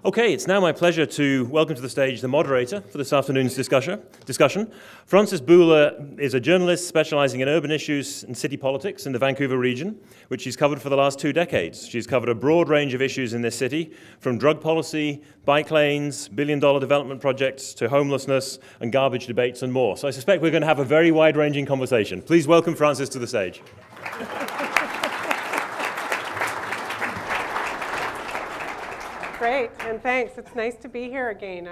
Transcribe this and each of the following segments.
Okay, it's now my pleasure to welcome to the stage the moderator for this afternoon's discussion. Frances Bula is a journalist specializing in urban issues and city politics in the Vancouver region, which she's covered for the last 2 decades. She's covered a broad range of issues in this city, from drug policy, bike lanes, billion-dollar development projects, to homelessness and garbage debates and more. So I suspect we're going to have a very wide-ranging conversation. Please welcome Frances to the stage. Great, and thanks. It's nice to be here again.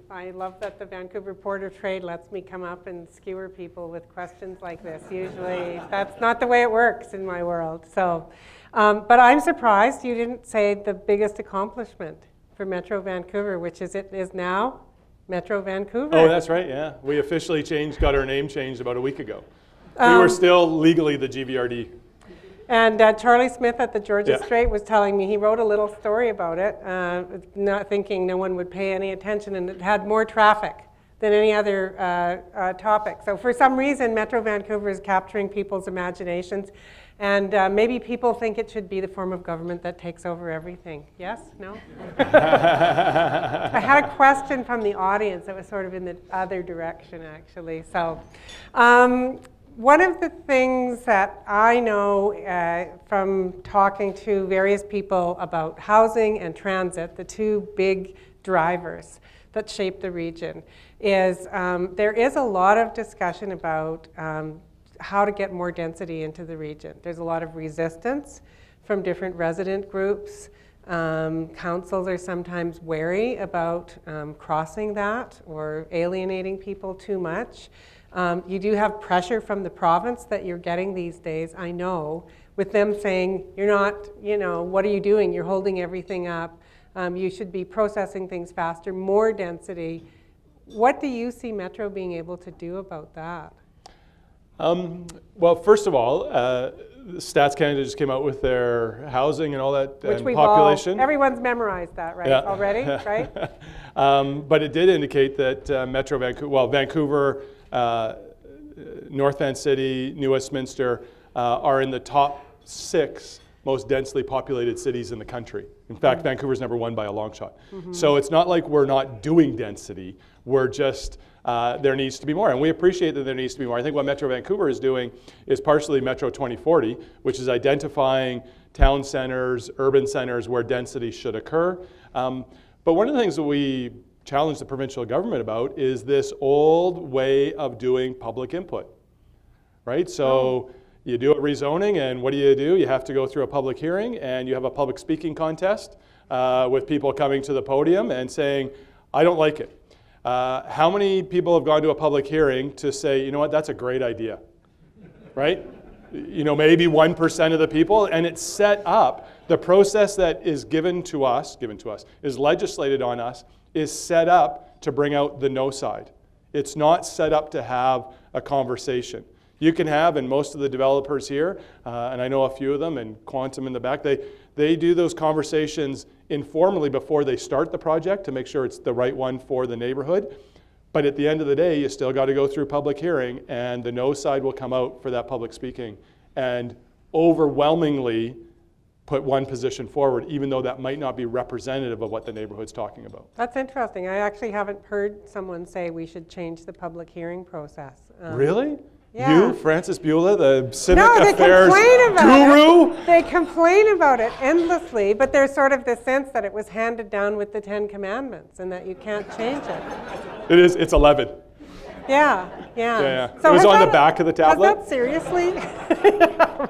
I love that the Vancouver Port of Trade lets me come up and skewer people with questions like this. Usually, that's not the way it works in my world. So, but I'm surprised you didn't say the biggest accomplishment for Metro Vancouver, which is it is now Metro Vancouver. Oh, that's right, yeah. We officially got our name changed about a week ago. We were still legally the GVRD. And Charlie Smith at the Georgia Strait was telling me, he wrote a little story about it, not thinking no one would pay any attention, and it had more traffic than any other topic. So for some reason, Metro Vancouver is capturing people's imaginations, and maybe people think it should be the form of government that takes over everything. Yes? No? I had a question from the audience that was sort of in the other direction, actually. So. One of the things that I know from talking to various people about housing and transit, the two big drivers that shape the region, is there is a lot of discussion about how to get more density into the region. There's a lot of resistance from different resident groups. Councils are sometimes wary about crossing that or alienating people too much. You do have pressure from the province that you're getting these days, I know, with them saying, you're not, what are you doing? You're holding everything up. You should be processing things faster, more density. What do you see Metro being able to do about that? Well, first of all, Stats Canada just came out with their housing and all that population. Everyone's memorized that, right? Yeah. Already, right? But it did indicate that Vancouver, North Van City, New Westminster are in the top 6 most densely populated cities in the country. In fact, Vancouver's #1 by a long shot. So it's not like we're not doing density. We're just, there needs to be more. And we appreciate that there needs to be more. I think what Metro Vancouver is doing is partially Metro 2040, which is identifying town centers, urban centers where density should occur. But one of the things that we challenge the provincial government about is this old way of doing public input, right? So you do a rezoning, and what do? You have to go through a public hearing, and you have a public speaking contest with people coming to the podium and saying, I don't like it. How many people have gone to a public hearing to say, you know what, that's a great idea, right? Maybe 1% of the people, and it's set up. The process that is given to us, is legislated on us, is set up to bring out the no side. It's not set up to have a conversation. You can have, and most of the developers here, and I know a few of them, and Quantum in the back, they do those conversations informally before they start the project to make sure it's the right one for the neighborhood. But at the end of the day, you still got to go through public hearing, and the no side will come out for that public speaking and overwhelmingly put one position forward, even though that might not be representative of what the neighborhood's talking about. That's interesting. I actually haven't heard someone say we should change the public hearing process. Really? Yeah. You, Frances Bula, the civic affairs guru? They complain about it endlessly, but there's sort of the sense that it was handed down with the 10 Commandments and that you can't change it. It is. It's 11. Yeah. So it was on the back of the tablet. Was that seriously?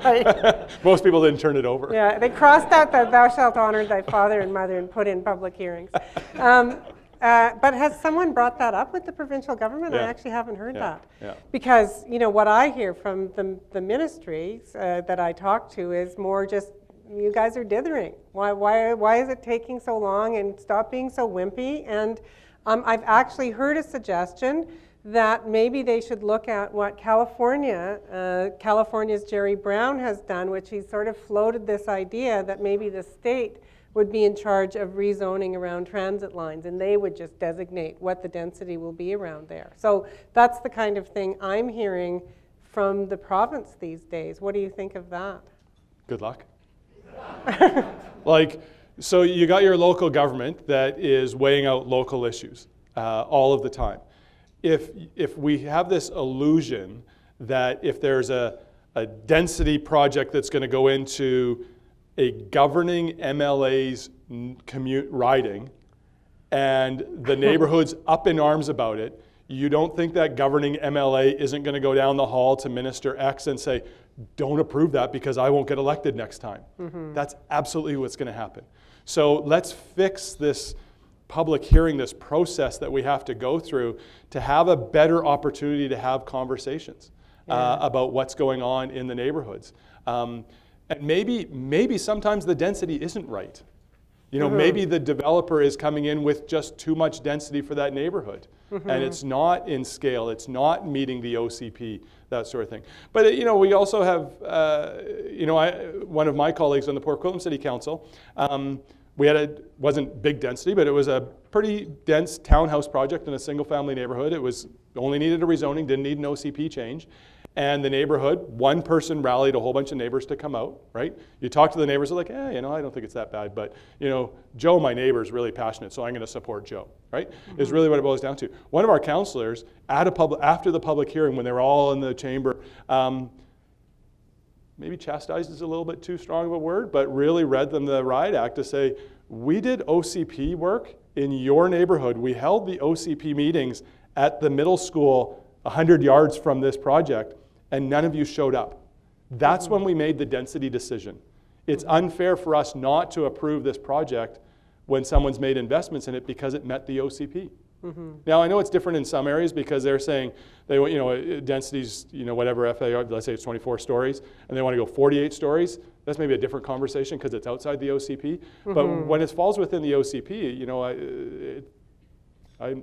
Right. Most people didn't turn it over. Yeah, they crossed out the thou shalt honor thy father and mother and put in public hearings. But has someone brought that up with the provincial government? Yeah. I actually haven't heard that. Yeah. Because what I hear from the ministries that I talk to is more just, you guys are dithering. Why is it taking so long, and stop being so wimpy? And I've actually heard a suggestion that maybe they should look at what California's Jerry Brown has done, which he's sort of floated this idea that maybe the state would be in charge of rezoning around transit lines, and they would just designate what the density will be around there. So that's the kind of thing I'm hearing from the province these days. What do you think of that? Good luck. So you got your local government that is weighing out local issues all of the time. If we have this illusion that if there's a density project that's going to go into a governing MLA's commute riding, and the neighborhood's up in arms about it, you don't think that governing MLA isn't going to go down the hall to Minister X and say, don't approve that because I won't get elected next time. That's absolutely what's going to happen. So let's fix this public hearing, this process that we have to go through to have a better opportunity to have conversations about what's going on in the neighborhoods. And maybe sometimes the density isn't right. You know, maybe the developer is coming in with just too much density for that neighborhood. And it's not in scale, it's not meeting the OCP, that sort of thing. But you know, we also have, you know, one of my colleagues on the Port Coquitlam City Council, we had wasn't big density, but it was a pretty dense townhouse project in a single family neighborhood. It was only needed a rezoning, didn't need an OCP change. And the neighborhood, one person rallied a whole bunch of neighbors to come out, right? You talk to the neighbors, they're like, you know, I don't think it's that bad, but, you know, Joe, my neighbor, is really passionate, so I'm going to support Joe, right? Is really what it boils down to. One of our councillors, after the public hearing, when they were all in the chamber, maybe chastised is a little bit too strong of a word, but really read them the riot act to say, we did OCP work in your neighborhood. We held the OCP meetings at the middle school 100 yards from this project, and none of you showed up. That's when we made the density decision. It's unfair for us not to approve this project when someone's made investments in it because it met the OCP. Now I know it's different in some areas because they're saying they want, you know, densities, you know, whatever FAR, let's say it's 24 stories, and they want to go 48 stories. That's maybe a different conversation because it's outside the OCP. But when it falls within the OCP, you know, I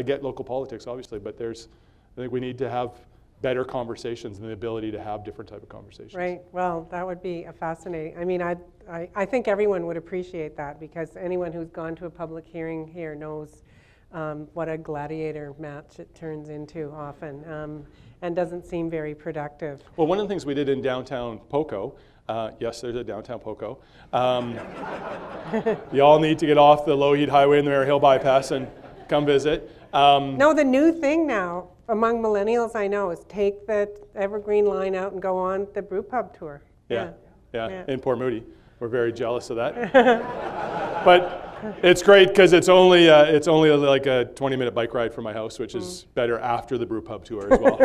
get local politics obviously, but I think we need to have better conversations and the ability to have different type of conversations. Right. Well, that would be a fascinating. I mean, I think everyone would appreciate that because anyone who's gone to a public hearing here knows what a gladiator match it turns into often, and doesn't seem very productive. Well, one of the things we did in downtown Poco, yes, there's a downtown Poco. You all need to get off the low heat highway in the Mary Hill bypass and come visit. No, the new thing now among millennials I know is take the Evergreen line out and go on the brew pub tour. Yeah. In Port Moody. We're very jealous of that. But it's great because it's only like a 20-minute bike ride from my house, which is better after the brew pub tour as well.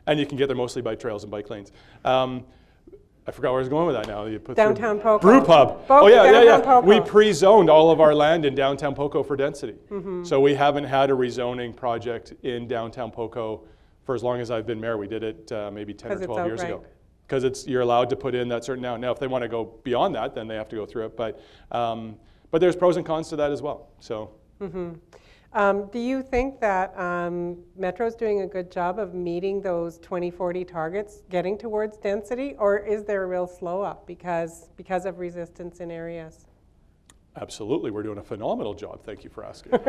And you can get there mostly by trails and bike lanes. I forgot where I was going with that now. You put downtown Poco. Brew pub. Yeah. We pre-zoned all of our land in downtown Poco for density. So we haven't had a rezoning project in downtown Poco for as long as I've been mayor. We did it maybe 10 or 12 years ago. Because you're allowed to put in that certain now. Now, if they want to go beyond that, then they have to go through it. But there's pros and cons to that as well. So. Do you think that Metro's doing a good job of meeting those 2040 targets, getting towards density, or is there a real slow up because of resistance in areas? Absolutely, we're doing a phenomenal job. Thank you for asking.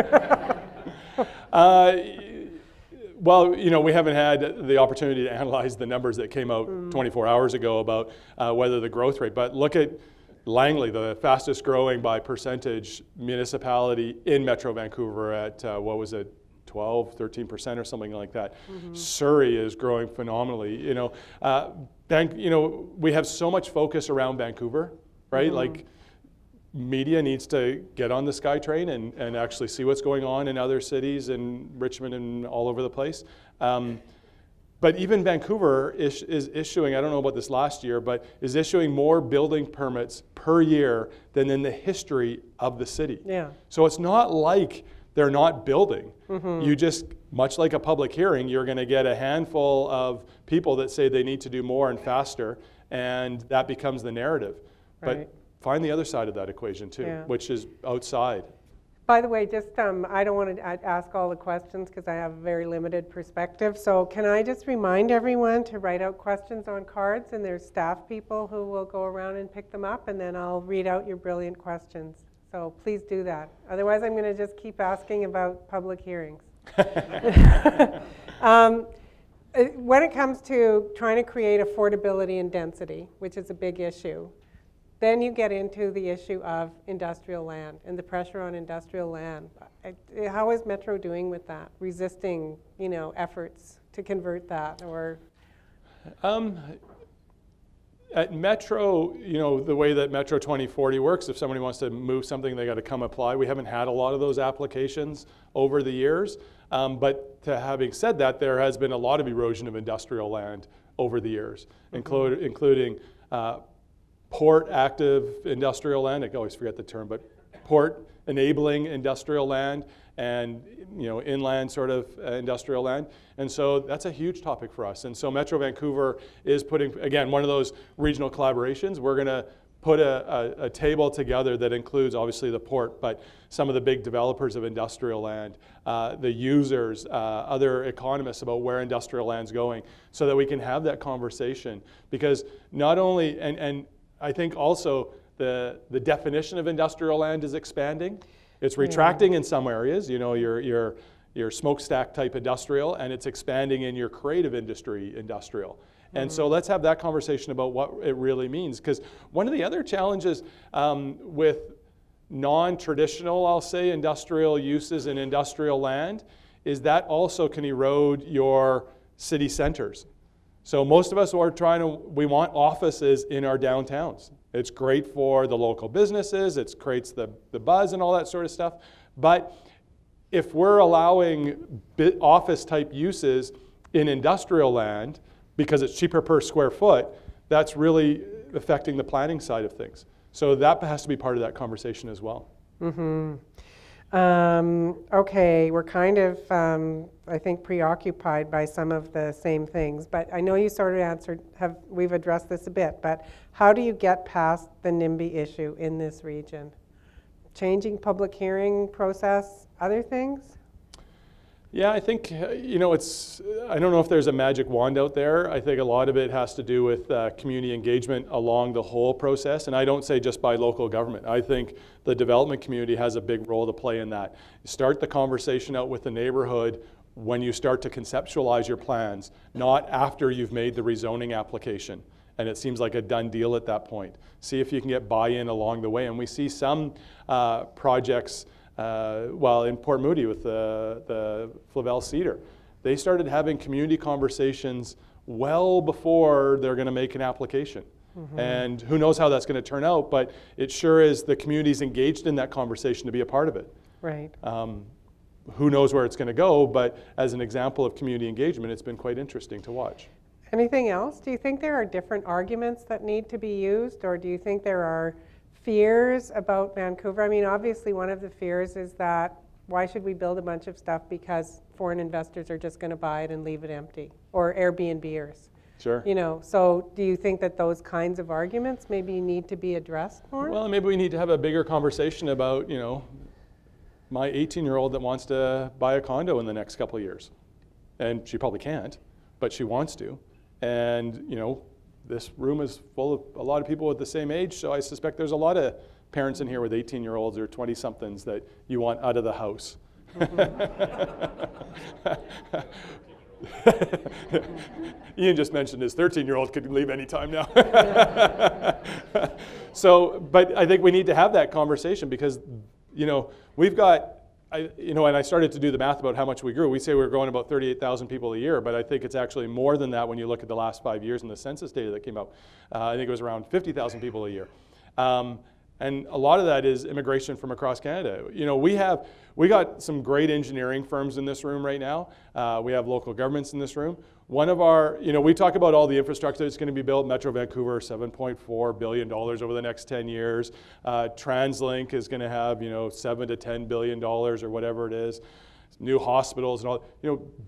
Well, you know, we haven't had the opportunity to analyze the numbers that came out 24 hours ago about whether the growth rate, but look at Langley, the fastest growing by percentage municipality in Metro Vancouver at, what was it, 12, 13% or something like that. Surrey is growing phenomenally. You know, we have so much focus around Vancouver, right? Like, media needs to get on the SkyTrain and actually see what's going on in other cities and Richmond and all over the place. But even Vancouver is issuing, I don't know about this last year, but is issuing more building permits per year than in the history of the city. Yeah. So it's not like they're not building. You just, much like a public hearing, you're going to get a handful of people that say they need to do more and faster, and that becomes the narrative. Right. But find the other side of that equation too, which is outside. By the way, just I don't want to ask all the questions because I have a very limited perspective. So can I just remind everyone to write out questions on cards, and there's staff people who will go around and pick them up, and then I'll read out your brilliant questions. So please do that. Otherwise, I'm going to just keep asking about public hearings. When it comes to trying to create affordability and density, which is a big issue, then you get into the issue of industrial land and the pressure on industrial land. How is Metro doing with that? Resisting, efforts to convert that, or? At Metro, the way that Metro 2040 works, if somebody wants to move something, they got to come apply. We haven't had a lot of those applications over the years. But having said that, there has been a lot of erosion of industrial land over the years, including port active industrial land. I always forget the term, but port enabling industrial land and inland sort of industrial land. And so that's a huge topic for us. And so Metro Vancouver is putting, again, one of those regional collaborations. We're going to put a table together that includes obviously the port, but some of the big developers of industrial land, the users, other economists about where industrial land's going, so that we can have that conversation. Because not only, and I think also the definition of industrial land is expanding. It's retracting in some areas, your smokestack type industrial, and it's expanding in your creative industry industrial. And so let's have that conversation about what it really means. Because one of the other challenges with non-traditional, I'll say, industrial uses in industrial land is that also can erode your city centers. So most of us we want offices in our downtowns. It's great for the local businesses, it creates the buzz and all that sort of stuff. But if we're allowing office type uses in industrial land, because it's cheaper per square foot, that's really affecting the planning side of things. So that has to be part of that conversation as well. Okay, we're kind of, I think, preoccupied by some of the same things, but I know you sort of answered, we've addressed this a bit, but how do you get past the NIMBY issue in this region? Changing public hearing process, other things? Yeah, I think, I don't know if there's a magic wand out there. I think a lot of it has to do with community engagement along the whole process. And I don't say just by local government. I think the development community has a big role to play in that. Start the conversation out with the neighborhood when you start to conceptualize your plans, not after you've made the rezoning application. And it seems like a done deal at that point. See if you can get buy-in along the way. And we see some projects in Port Moody with the Flavel Cedar, they started having community conversations well before they're going to make an application. And who knows how that's going to turn out, but it sure is the community's engaged in that conversation to be a part of it. Right. Who knows where it's going to go, but as an example of community engagement, it's been quite interesting to watch. Anything else? Do you think there are different arguments that need to be used, or do you think there are fears about Vancouver? I mean, obviously one of the fears is that why should we build a bunch of stuff because foreign investors are just going to buy it and leave it empty, or Airbnbers. Sure. So do you think that those kinds of arguments maybe need to be addressed more? Well, maybe we need to have a bigger conversation about, my 18-year-old that wants to buy a condo in the next couple of years. And she probably can't, but she wants to. And, this room is full of a lot of people at the same age, so I suspect there's a lot of parents in here with 18-year-olds or 20-somethings that you want out of the house. Ian just mentioned his 13-year-old could leave any time now. But I think we need to have that conversation because, we've got, and I started to do the math about how much we grew. We say we're growing about 38,000 people a year, but I think it's actually more than that when you look at the last 5 years and the census data that came out. I think it was around 50,000 people a year. And a lot of that is immigration from across Canada. We got some great engineering firms in this room right now. We have local governments in this room. One of our, we talk about all the infrastructure that's going to be built. Metro Vancouver, $7.4 billion over the next 10 years. TransLink is going to have, $7 to $10 billion or whatever it is. New hospitals and all,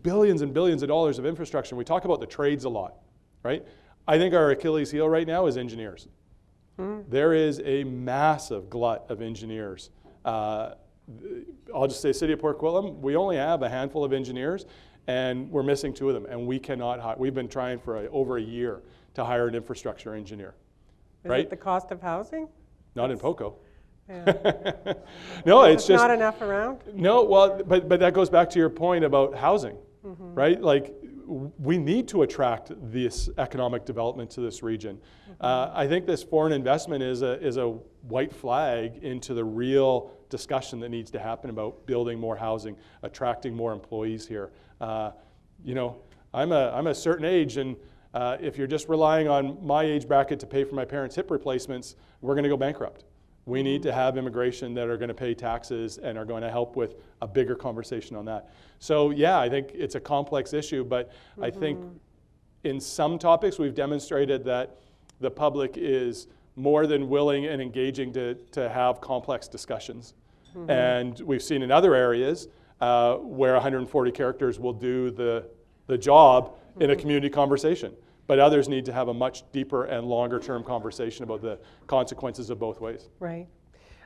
billions and billions of dollars of infrastructure. We talk about the trades a lot, right? I think our Achilles heel right now is engineers. There is a massive glut of engineers. I'll just say City of Port Coquitlam, we only have a handful of engineers and we're missing 2 of them and we cannot hire. We've been trying for over a year to hire an infrastructure engineer. Is it the cost of housing? Not in Poco. Yeah. No, it's just not enough around? No, well, but that goes back to your point about housing, right? Like we need to attract this economic development to this region. I think this foreign investment is a white flag into the real discussion that needs to happen about building more housing, attracting more employees here. You know, I'm a certain age, and if you're just relying on my age bracket to pay for my parents' hip replacements, we're going to go bankrupt. We need to have immigration that are going to pay taxes and are going to help with a bigger conversation on that. So yeah, I think it's a complex issue, but I think in some topics we've demonstrated that the public is more than willing and engaging to have complex discussions. And we've seen in other areas where 140 characters will do the job in a community conversation. But others need to have a much deeper and longer term conversation about the consequences of both ways. Right.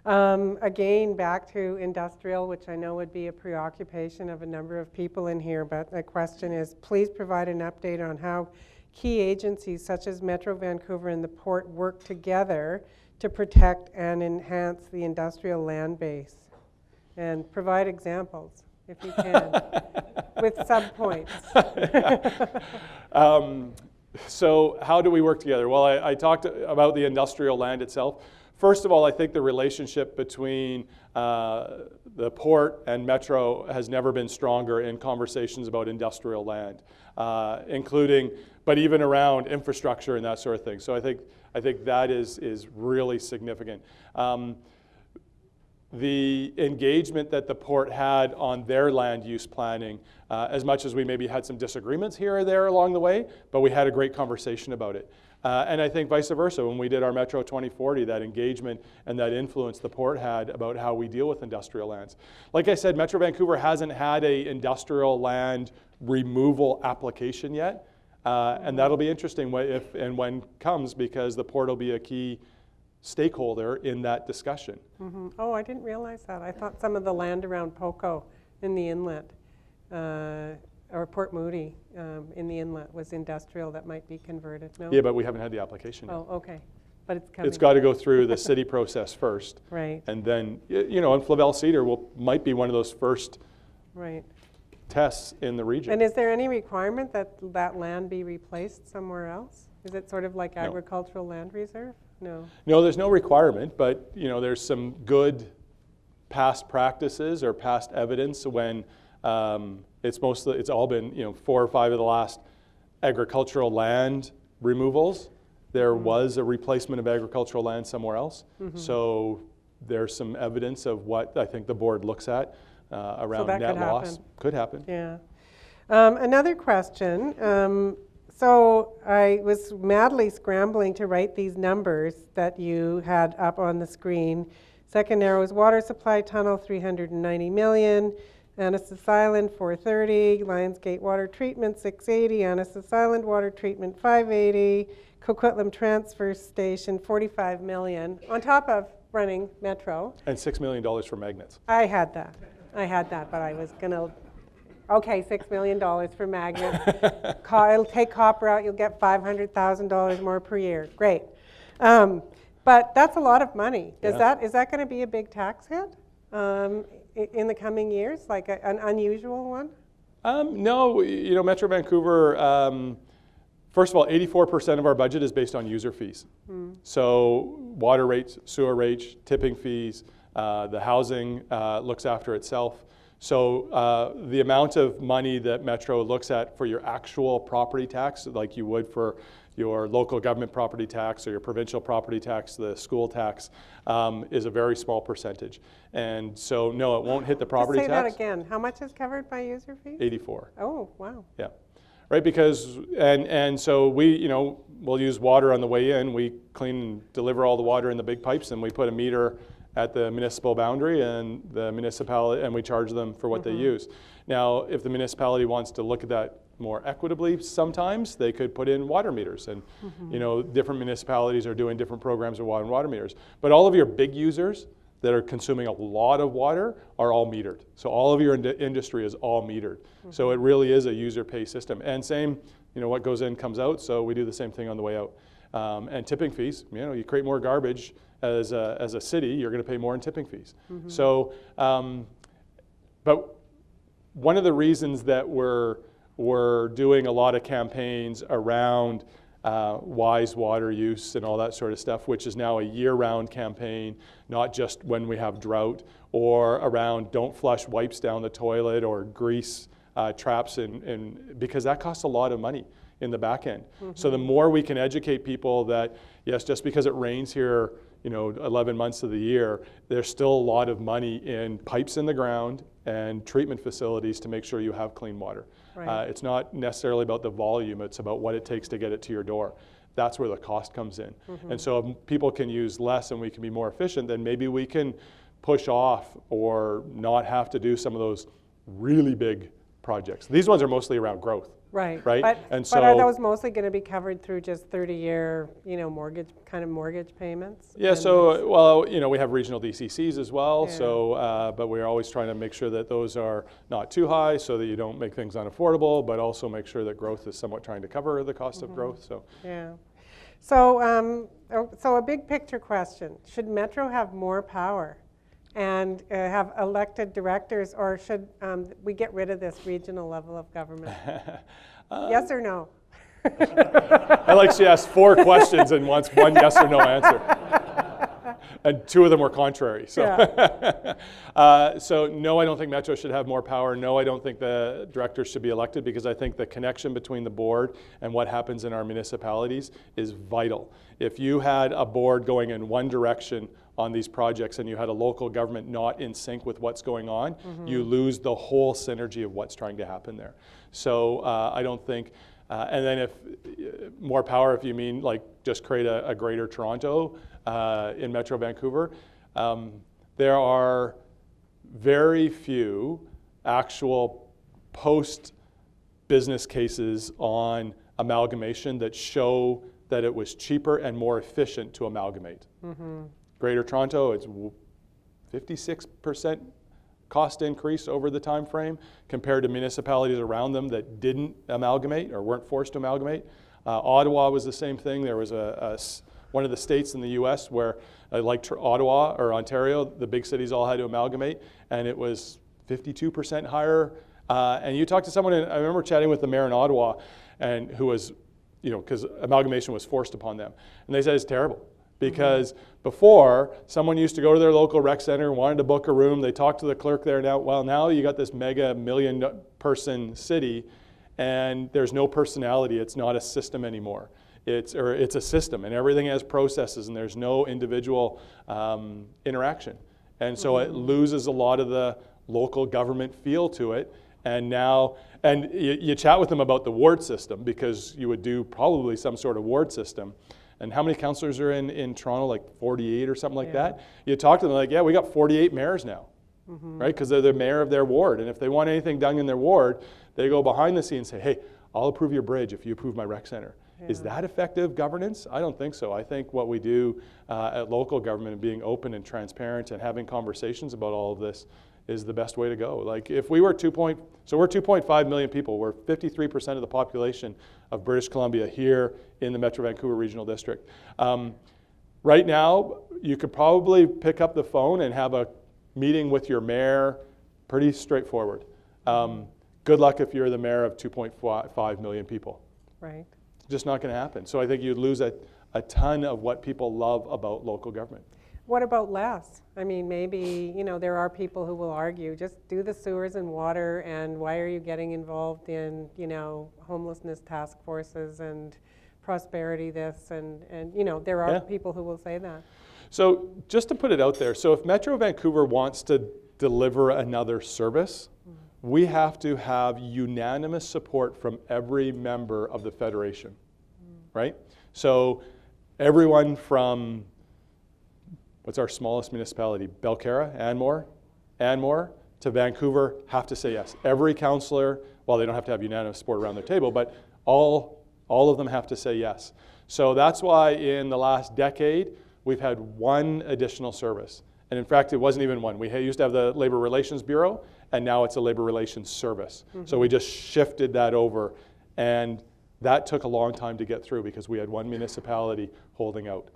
Again, back to industrial, which I know would be a preoccupation of a number of people in here, but the question is, please provide an update on how key agencies such as Metro Vancouver and the Port work together to protect and enhance the industrial land base. And provide examples, if you can, with sub-points. So how do we work together? Well, I talked about the industrial land itself. First of all, I think the relationship between the port and Metro has never been stronger in conversations about industrial land, including, but even around infrastructure and that sort of thing. So I think that is really significant. The engagement that the port had on their land use planning, as much as we maybe had some disagreements here or there along the way, but we had a great conversation about it. And I think vice versa, when we did our Metro 2040, that engagement and that influence the port had about how we deal with industrial lands. Like I said, Metro Vancouver hasn't had an industrial land removal application yet. And that'll be interesting if and when comes, because the port will be a key stakeholder in that discussion. Oh, I didn't realize that. I thought some of the land around Poco in the inlet, or Port Moody in the inlet, was industrial that might be converted. No? Yeah, but we haven't had the application yet. Oh, okay. But it's coming. It's got to go through the city process first. Right. And then, you know, and Flavel Cedar might be one of those first tests in the region. And is there any requirement that that land be replaced somewhere else? Is it sort of like agricultural land reserve? No. No, there's no requirement, but you know, there's some good past practices or past evidence when it's all been, you know, 4 or 5 of the last agricultural land removals. There was a replacement of agricultural land somewhere else. So there's some evidence of what I think the board looks at around net loss. Could happen. Yeah. Another question. So I was madly scrambling to write these numbers that you had up on the screen. Second Narrows Water Supply Tunnel, $390 million. Annacis Island, $430. Lionsgate Water Treatment, $680. Annacis Island Water Treatment, $580. Coquitlam Transfer Station, $45 million, on top of running Metro. And $6 million for magnets. I had that, but I was going to... Okay, $6 million for magnets. It'll take copper out, you'll get $500,000 more per year. Great. But that's a lot of money. Is that going to be a big tax hit in the coming years, like an unusual one? No, you know, Metro Vancouver, first of all, 84% of our budget is based on user fees. So water rates, sewer rates, tipping fees, the housing looks after itself. So the amount of money that Metro looks at for your actual property tax, like you would for your local government property tax or your provincial property tax, the school tax, is a very small percentage. And so, no, it won't hit the property tax. Say that again. How much is covered by user fees? 84. Oh, wow. Yeah. Right, because, and so we, you know, we'll use water on the way in. We clean and deliver all the water in the big pipes, and we put a meter at the municipal boundary, and the municipality, and we charge them for what they use. Now, if the municipality wants to look at that more equitably, sometimes they could put in water meters, and you know, different municipalities are doing different programs of water meters. But all of your big users that are consuming a lot of water are all metered. So all of your industry is all metered. So it really is a user pay system. And same, you know, what goes in comes out. So we do the same thing on the way out. And tipping fees, you know, you create more garbage as a city, you're going to pay more in tipping fees. So, but one of the reasons that we're we're doing a lot of campaigns around wise water use and all that sort of stuff, which is now a year-round campaign, not just when we have drought, or around don't flush wipes down the toilet or grease traps, because that costs a lot of money in the back end. So the more we can educate people that, yes, just because it rains here, 11 months of the year, there's still a lot of money in pipes in the ground and treatment facilities to make sure you have clean water. Right. It's not necessarily about the volume, it's about what it takes to get it to your door. That's where the cost comes in. And so if people can use less and we can be more efficient, then maybe we can push off or not have to do some of those really big projects. These ones are mostly around growth. Right. Right? But are those mostly going to be covered through just 30-year, mortgage payments? Yeah. So, well, we have regional DCCs as well. Yeah. So, but we're always trying to make sure that those are not too high, so that you don't make things unaffordable, but also make sure that growth is somewhat trying to cover the cost of growth. So. Yeah. So, so a big picture question: should Metro have more power and have elected directors, or should we get rid of this regional level of government? Yes or no? I like she asked 4 questions and wants one yes or no answer. And 2 of them were contrary. So, Yeah. So no, I don't think Metro should have more power. No, I don't think the directors should be elected, because I think the connection between the board and what happens in our municipalities is vital. If you had a board going in one direction on these projects and you had a local government not in sync with what's going on, you lose the whole synergy of what's trying to happen there. So I don't think, and then if more power, if you mean like just create a greater Toronto in Metro Vancouver, there are very few actual post-business cases on amalgamation that show that it was cheaper and more efficient to amalgamate. Greater Toronto, it's 56% cost increase over the time frame compared to municipalities around them that didn't amalgamate or weren't forced to amalgamate. Ottawa was the same thing. There was one of the states in the US where, like Ottawa or Ontario, the big cities all had to amalgamate, and it was 52% higher. And you talk to someone, and I remember chatting with the mayor in Ottawa, and who was, because amalgamation was forced upon them. And they said it's terrible. Because before, someone used to go to their local rec center, wanted to book a room, they talked to the clerk there. Now you got this mega million-person city, and there's no personality. It's not a system anymore. It's a system, and everything has processes, and there's no individual interaction. And so it loses a lot of the local government feel to it. And now, you chat with them about the ward system, because you would do probably some sort of ward system. And how many councillors are in Toronto? Like 48 or something like that? You talk to them like, yeah, we got 48 mayors now, right? Because they're the mayor of their ward. And if they want anything done in their ward, they go behind the scenes and say, hey, I'll approve your bridge if you approve my rec center. Is that effective governance? I don't think so. I think what we do at local government and being open and transparent and having conversations about all of this is the best way to go. Like if we were we're 2.5 million people. We're 53% of the population of British Columbia here in the Metro Vancouver Regional District. Right now, you could probably pick up the phone and have a meeting with your mayor, pretty straightforward. Good luck if you're the mayor of 2.5 million people. Right. Just not going to happen. So I think you'd lose a ton of what people love about local government. What about less? I mean, maybe, there are people who will argue, just do the sewers and water, and why are you getting involved in, homelessness task forces and prosperity this, and there are people who will say that. So just to put it out there, so if Metro Vancouver wants to deliver another service, we have to have unanimous support from every member of the Federation, right? So everyone from, what's our smallest municipality? Belcarra, Anmore to Vancouver have to say yes. Every councillor, well, they don't have to have unanimous support around their table, but all of them have to say yes. So that's why in the last decade, we've had one additional service. And in fact, it wasn't even one. We used to have the Labor Relations Bureau, and now it's a Labor Relations Service. So we just shifted that over, and that took a long time to get through because we had one municipality holding out.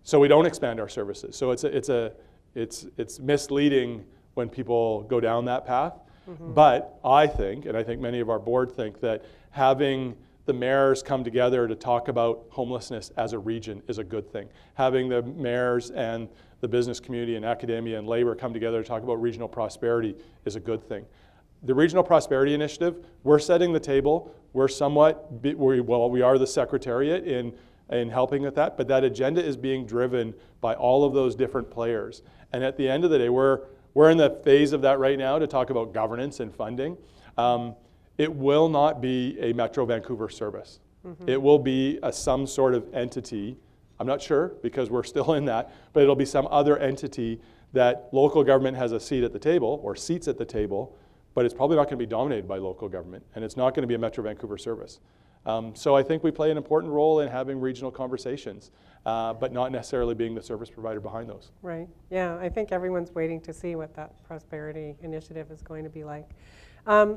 So we don't expand our services. So it's misleading when people go down that path. But I think, and I think many of our board think, that having the mayors come together to talk about homelessness as a region is a good thing. Having the mayors and the business community and academia and labor come together to talk about regional prosperity is a good thing. The Regional Prosperity Initiative, we're setting the table. We're somewhat, we are the secretariat in helping with that, but that agenda is being driven by all of those different players. And at the end of the day, we're in the phase of that right now to talk about governance and funding. It will not be a Metro Vancouver service. It will be some sort of entity. I'm not sure because we're still in that, but it'll be some other entity that local government has a seat at the table or seats at the table, but it's probably not going to be dominated by local government, and it's not going to be a Metro Vancouver service. So I think we play an important role in having regional conversations, but not necessarily being the service provider behind those. Right. Yeah, I think everyone's waiting to see what that prosperity initiative is going to be like.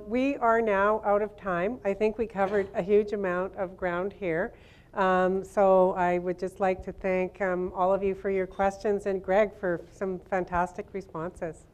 We are now out of time. I think we covered a huge amount of ground here. So I would just like to thank all of you for your questions and Greg for some fantastic responses.